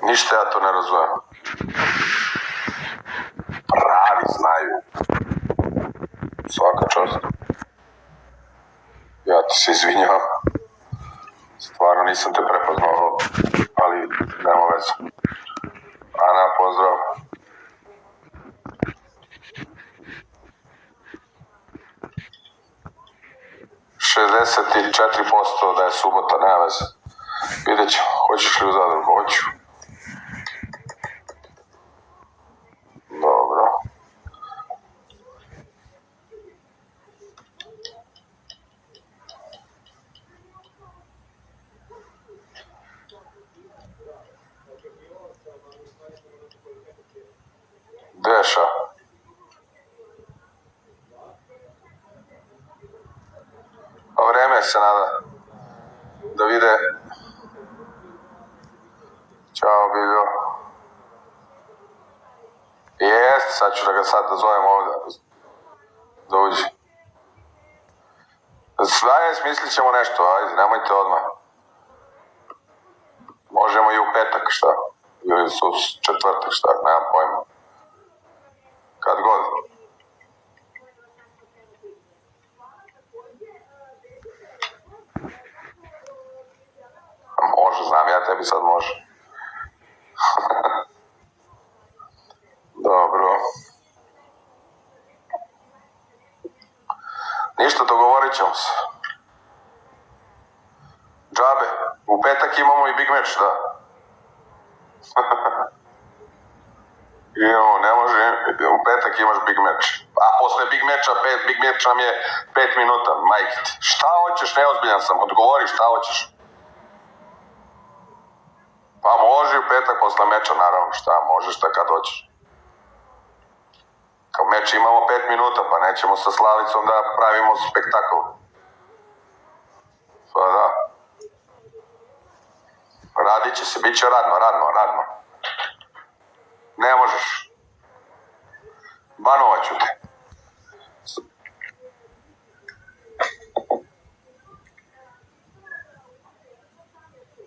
Ništa ja to ne razumem. Pravi znaju. Svaka čast. Ja ti se izvinjavam. Stvarno nisam te prepoznao, ali nema veze. Ana, pozdrav. ...64% da je subota, nema veze. Vidjet ćemo, hoćeš li u Zadru? Hoću. Dobro. Deša. A vreme se nada da vide. Ćao, Biljo. Jeste, sad ću da ga sad da zovem ovdje. Da uđi. Sve, smislit ćemo nešto, ajde, nemojte odmah. Možemo i u petak, šta? Ili su četvrtak, šta? Nemam pojma. Kad god. Može, znam ja, tebi sad može. Dobro. Ništa, dogovorit ćemo se. Džabe, u petak imamo i Big Match, da. Ne može, u petak imaš Big Match. A posle Big Matcha, Big Match nam je 5 minuta, majke ti. Šta hoćeš, neozbiljan sam, odgovori šta hoćeš. Pa može u petak posle meča, naravno, šta, možeš šta kad hoćeš. Kao meč imamo 5 minuta, pa nećemo sa Slavicom da pravimo spektakl. Pa da. Radit će se, bit će radno. Ne možeš. Banovaću te.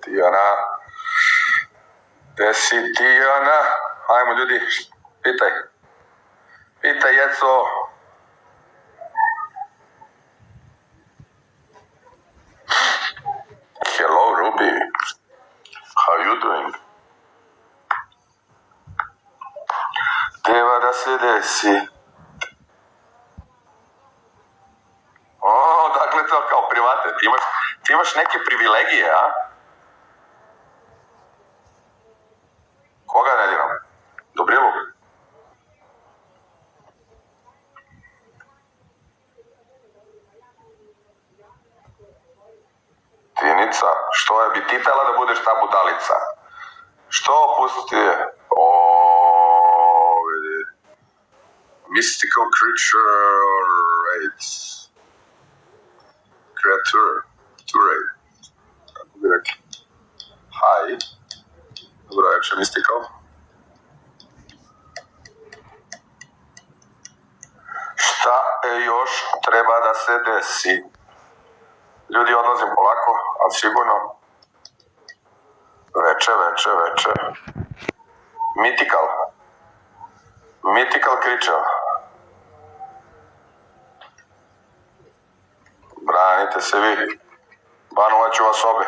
Tijana. Gde si, Tijana? Ajmo ljudi, pitaj. Pitaj, Jeco. Hello, Ruby. How you doing? Treba da se desi. O, dakle to kao private. Ti imaš neke privilegije, a? Koga ne diram? Dobrilu? Tinica, što je? Bi ti tela da budeš ta budalica? Što pusti je? Vidi. Mystical creature, creature, kako bi rekli? Hi. Dobro večer, Mystical. Šta još treba da se desi? Ljudi, odlazim polako, ali sigurno. Veče. Mythical creature. Branite se vi. Banovaću vas obe.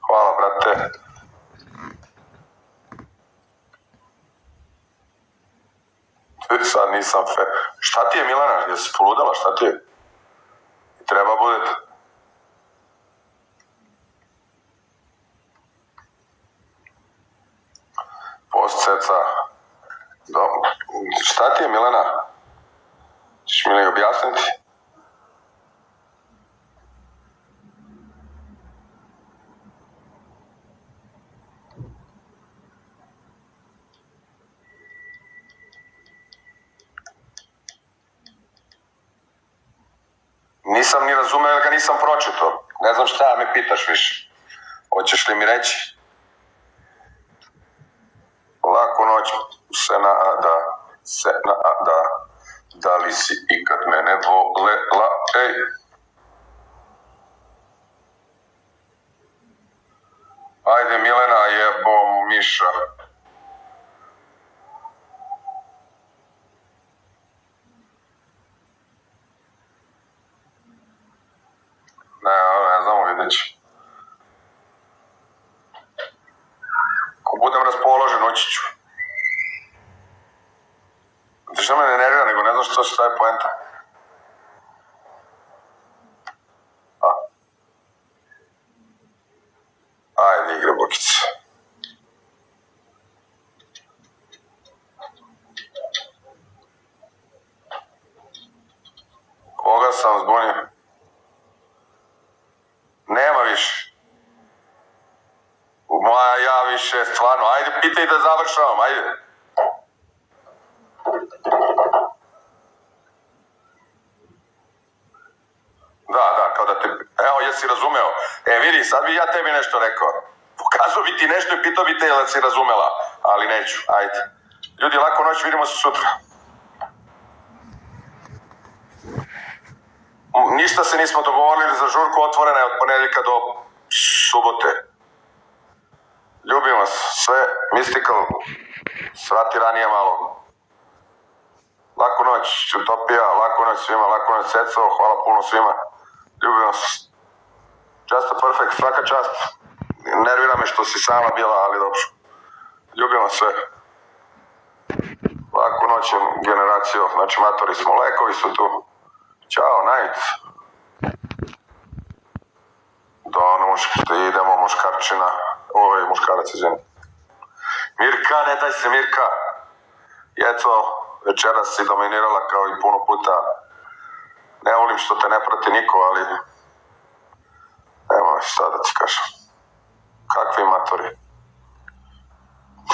Hvala, brate. Sad nisam Šta ti je, Milana? Jesi poludala? Šta ti je? Treba budete. Postceca. Šta ti je, Milana? Češ mi li objasniti? Nisam ni razumeo jer ga nisam pročitao. Ne znam šta me pitaš više. Hoćeš li mi reći? Laku noć se nada. Da li si ikad mene volela? Ej! Miša. Ne znamo, vidjet ću. Ako budem raspoložen, ući ću. Znači što me ne nervira, nego ne znam što se staje poenta. Ajde, igre, Bokice. Koga sam zbunio? Nema više. Ja više, stvarno. Ajde, pitaj da završavam, ajde. Da, kao da te... Evo, jesi razumeo? Vidi, sad bi ja tebi nešto rekao. Pokazao bi ti nešto i pitao bi te da si razumela. Ali neću, ajde. Ljudi, laku noć, vidimo se sutra. Ništa se nismo dogovorili za žurku, otvorena je od ponedjeljka do subote. Ljubim vas, sve, Mystical, svrati ranije malo. Laku noć, Utopija, laku noć svima, laku noć Ceco, hvala puno svima. Ljubim vas. Just a perfect, svaka čast. Nervira me što si sama bila, ali dobro. Ljubim vas sve. Laku noć, generacijo, znači matori smo, lekovi su tu. Ćao, night. Idemo muškarčina. Ovo je muškarac, izvini. Mirka, ne daj se, Mirka. Eto, večeras si dominirala kao i puno puta. Ne volim što te ne prati niko, ali... Evo sad da ti kažem. Kakvi matori?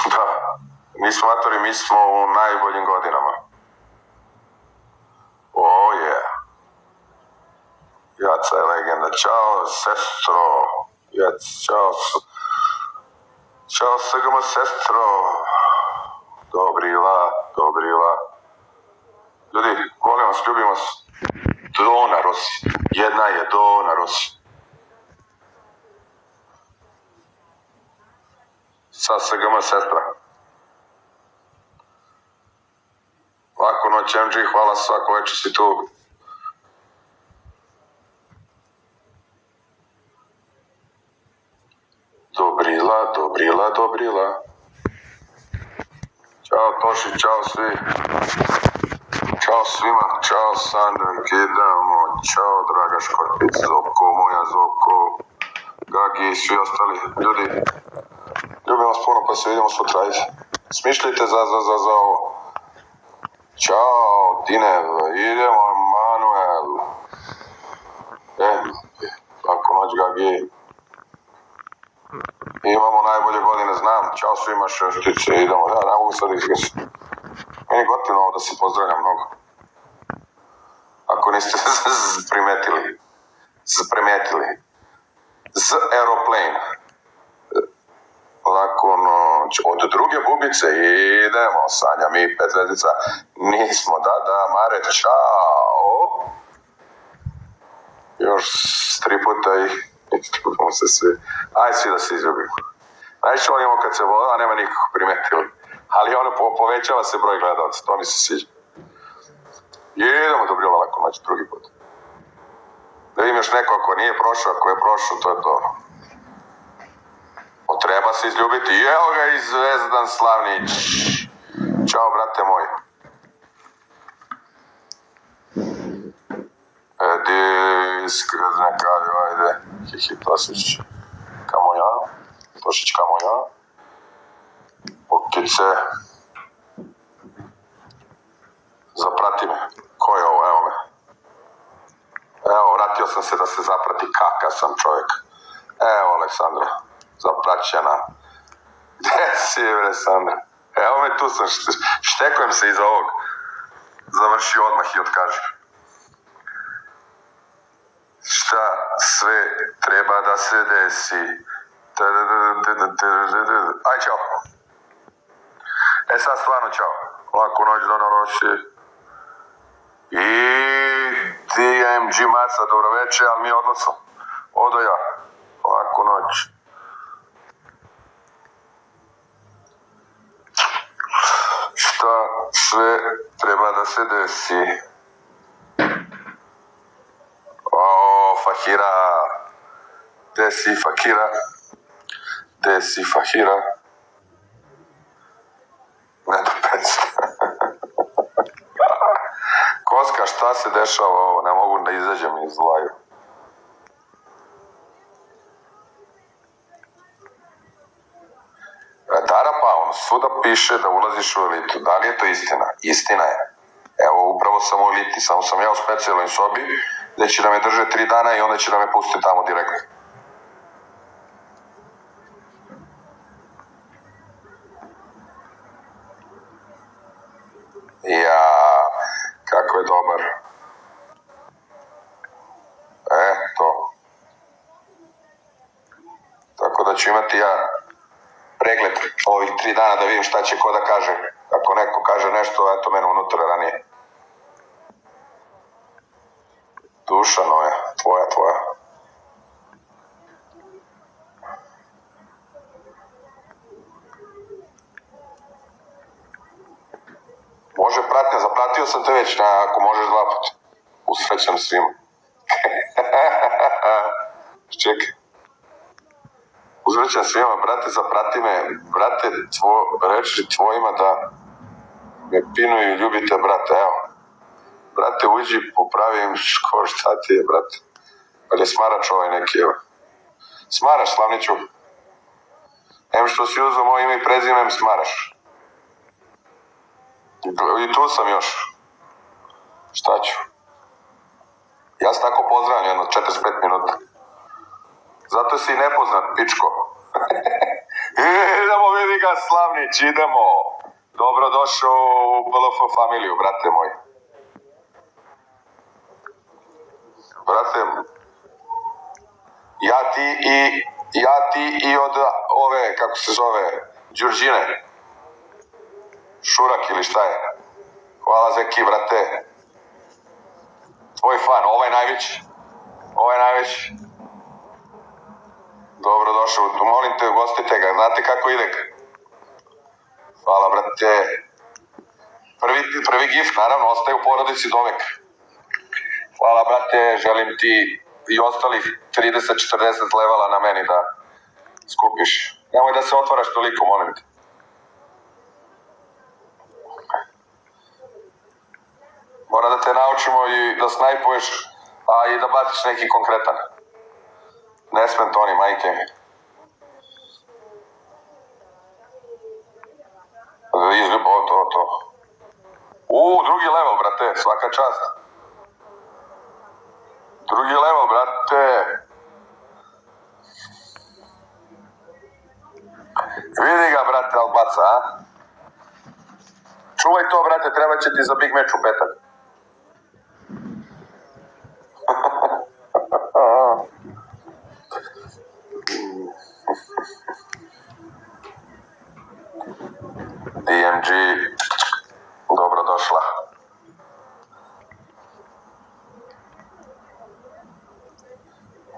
Da, nismo matori, mi smo u najboljim godinama. Oh yeah. Jaca je legenda. Ćao, sestro. Ćao, SGM sestro. Dobrila. Ljudi, volim vas, ljubim vas. Dona Rossi. Jedna je Dona Rossi. Sa SGM sestra. Laku noć, MG, hvala svako večer si tu. Dobrila. Ćao Toši, čao svi. Ćao svima, čao Sandra, kidamo, čao draga Škorpic, Zoko, moja Zoko, Gagi i svi ostali ljudi. Ljubim vas puno, pa se vidimo sutra, ajde. Smišljajte za ovo. Ćao, Dinev, idemo, Manuel. Lako noć, Gagi. Imamo najbolje godine, znam. Ćao svima, šestice, idemo. Ja, ne mogu sad izgasi. Meni gotivno ovo da se pozdravljam mnogo. Ako niste primetili. Z aeroplane. Lako noć. Od druge bubice idemo. Sanja, mi, 5 zvezdica. Nismo, da, Mare, čao. Još 3 puta i isputamo se svi. Aj svi da se izljubimo. Najviše volimo kad se voda, a nema nikog primetili. Ali ono povećava se broj gledalaca, to mi se sviđa. Idemo Dobrila, lako noć, drugi put. Da vidim još neko ako nije prošao, ako je prošao, to je to. Treba se izljubiti. Evo ga i Zvezdan Slavnić. Ćao, brate moj. Ajde. Hihi, Tosić. Tošić, kamo ja. Bokice. Zaprati me. Ko je ovo? Evo me. Evo, vratio sam se da se zaprati. Kakav sam čovjek. Evo, Aleksandra. Zapraćena. Gde si, Aleksandra? Evo me, tu sam. Štekujem se iza ovog. Završi odmah i otkaži. Šta sve treba da se desi? Aj, čao. Sad stvarno čao. Laku noć, Dona Rossi. I DMG Maca, dobro večer, ali mi je odnosno. Odo ja. Laku noć. šta sve treba da se desi. O, Fahira. Gde si, Fahira? Gde si, Fahira? Ne da pesma. Koska, šta se dešava ovo? Ne mogu da izađem iz live. Dara Paun, svuda piše da ulaziš u elitu. Da li je to istina? Istina je. Evo, upravo sam u eliti, samo sam ja u specijalnoj sobi, gde će da me drže 3 dana i onda će da me puste tamo direktno. Ja, kako je dobar. To. Tako da ću imati ja pregled ovih 3 dana da vidim šta će ko da kaže. Ako neko kaže nešto, eto mene unutra ranije. Dušano je, tvoja. Može pratnja, zapratio sam te već, ako možeš 2 puta. Usrećam svima. Čekaj. Uzvraćam svima, brate, zaprati me, brate, reči tvojima da me pinuju i ljubite, brate, evo. Brate, uđi, popravim, šta ti je, brate. Ali je smarač ovaj neki, evo. Smaraš, Slavniću. Em što si uzao moj ime i prezimem, smaraš. I tu sam još. Šta ću? Ja se tako pozdravljam jedno 45 minuta. Zato si nepoznat, pičko. Idemo, vidi ga, Slavnić, idemo. Dobrodošao u BLF familiju, brate moj. Brate, ja ti i od ove, kako se zove, Đurđine. Šurak ili šta je? Hvala Zeki, brate. Tvoj fan, ovaj najveći. Dobrodošao, molim te, ugostite ga, znate kako ide? Hvala, brate. Prvi gift, naravno, ostaje u porodici dovek. Hvala, brate, želim ti i ostalih 30-40 levala na meni da skupiš. Nemoj da se otvaraš toliko, molim te. Mora da te naučimo i da snajpuješ, a i da baciš neki konkretan. Ne smem to ni, majke mi. Izljubo, to. Drugi level, brate, svaka čast. Drugi level, brate. Vidi ga, brate, Albaca, a? Čuvaj to, brate, treba će ti za big match u petak. DMG, dobrodošla.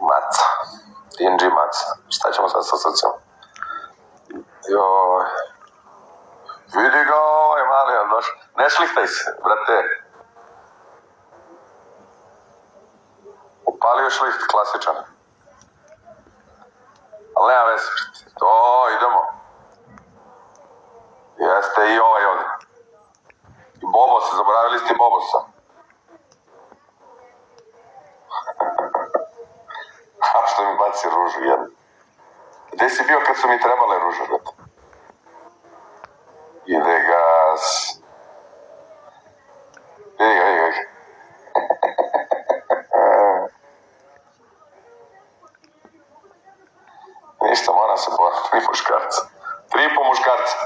Maca. DMG Maca. Šta ćemo sad sa srcem? Joj. Vidi ga ovaj mali, ali došli. Ne šlihtaj se, brate. Upalio šliht, klasičan. Ali nema veze. Idemo. Jeste i ovaj ovdje. I Bobosa, zaboravili ste Bobosa. A što mi baci ružu jednu. Gde si bio kad su mi trebale ruže, brate? Ide gas. Vidi ga. Ništa, moram se borati, 3 muškarca. 3,5 muškarca.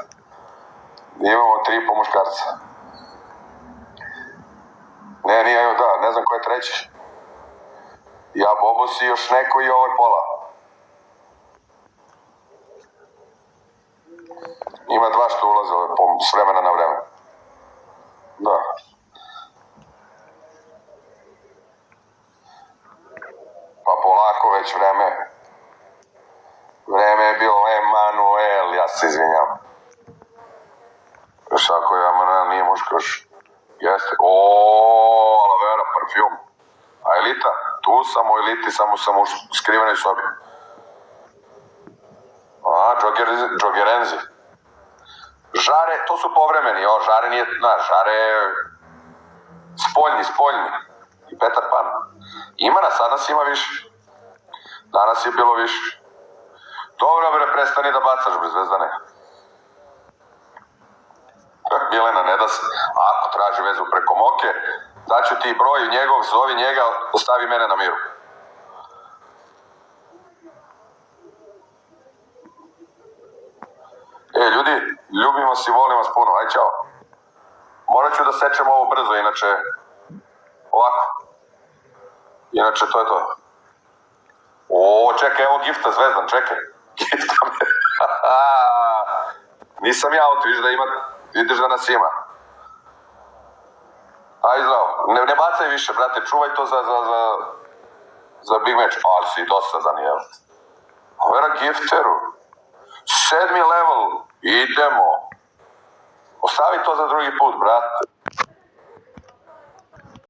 Imamo 3,5 muškarca. Nije, ne znam ko je treći. Ja, Bobos i još neko i ovaj pola. Ima 2 što ulaze s vremena na vreme. Da. Pa polako već vreme. Vreme je bilo Emanuel, ja se izvinjam. Još ako je Tu sam u eliti, samo sam u skrivenoj sobi. A, Džogerenzi. Žare, to su povremeni, Žare nije, Žare je spoljni. I Petar Pan. Ima nas, danas ima više. Danas je bilo više. Dobro, bre, prestani da bacaš, bre, Zvezdane. Milena, ne da se, ako traži vezu preko Moke, daću ti broj njegov, zovi njega, ostavi mene na miru. Ljudi, ljubimo se i volim vas puno, aj čao. Morat ću da sečem ovo brzo, inače, ovako. Inače, to je to. Čekaj, evo gifta, Zvezdan, čekaj. Gifta me. Nisam ja auto, vidiš da nas ima. Aj, zdravo. Ne bacaj više, brate, čuvaj to za big match. Ali si dosadan, jel? Vera gifteru. 7. level. Idemo. Ostavi to za drugi put, brate.